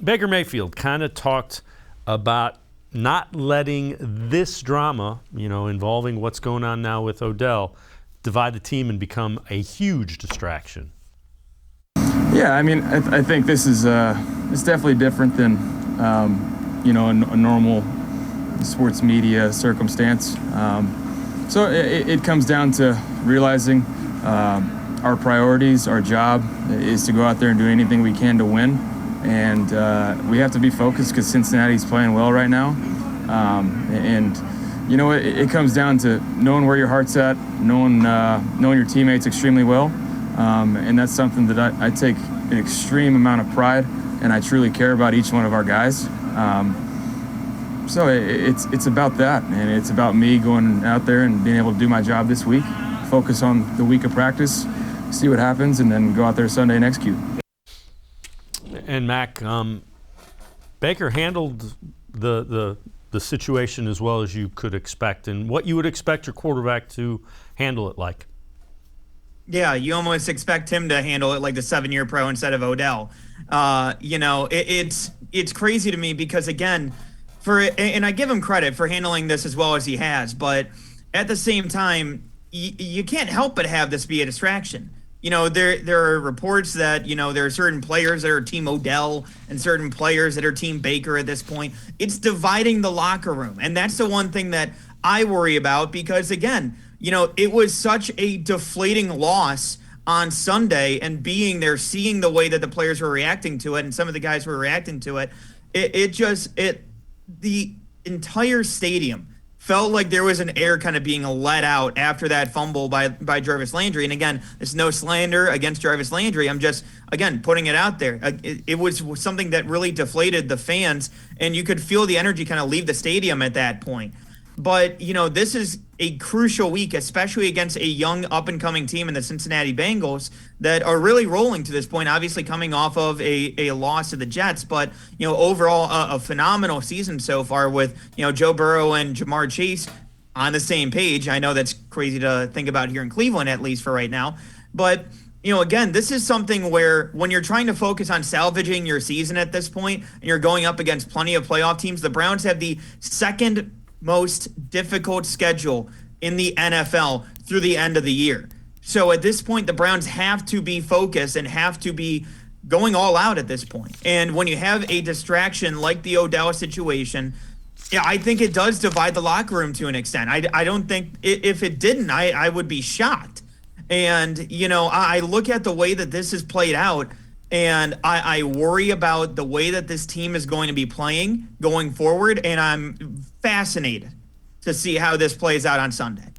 Baker Mayfield kind of talked about not letting this drama, involving what's going on now with Odell, divide the team and become a huge distraction. Yeah, I think this is it's definitely different than a normal sports media circumstance. So it comes down to realizing our priorities. Our job is to go out there and do anything we can to win, and we have to be focused because Cincinnati's playing well right now. It comes down to knowing where your heart's at, knowing your teammates extremely well, and that's something that I take an extreme amount of pride, and I truly care about each one of our guys. So it's about that, and it's about me going out there and being able to do my job this week, focus on the week of practice, see what happens, and then go out there Sunday and execute. And Mac, Baker handled the situation as well as you could expect, and what you would expect your quarterback to handle it like. Yeah, you almost expect him to handle it like the 7-year pro instead of Odell. It's crazy to me because, again, and I give him credit for handling this as well as he has, but at the same time, you can't help but have this be a distraction. There are reports that, there are certain players that are Team Odell and certain players that are Team Baker at this point. It's dividing the locker room. And that's the one thing that I worry about because, again, it was such a deflating loss on Sunday, and being there, seeing the way that the players were reacting to it and some of the guys were reacting to it, the entire stadium felt like there was an air kind of being let out after that fumble by Jarvis Landry. And again, there's no slander against Jarvis Landry. I'm just, again, putting it out there. It was something that really deflated the fans, and you could feel the energy kind of leave the stadium at that point. But, this is a crucial week, especially against a young up-and-coming team in the Cincinnati Bengals that are really rolling to this point, obviously coming off of a loss to the Jets. But, overall, a phenomenal season so far with, Joe Burrow and Jamar Chase on the same page. I know that's crazy to think about here in Cleveland, at least for right now. But, again, this is something where when you're trying to focus on salvaging your season at this point and you're going up against plenty of playoff teams, the Browns have the second most difficult schedule in the NFL through the end of the year. So at this point, the Browns have to be focused and have to be going all out at this point. And when you have a distraction like the Odell situation, yeah, I think it does divide the locker room to an extent. I don't think if it didn't, I would be shocked. And, I look at the way that this has played out, and I worry about the way that this team is going to be playing going forward, and I'm fascinated to see how this plays out on Sunday.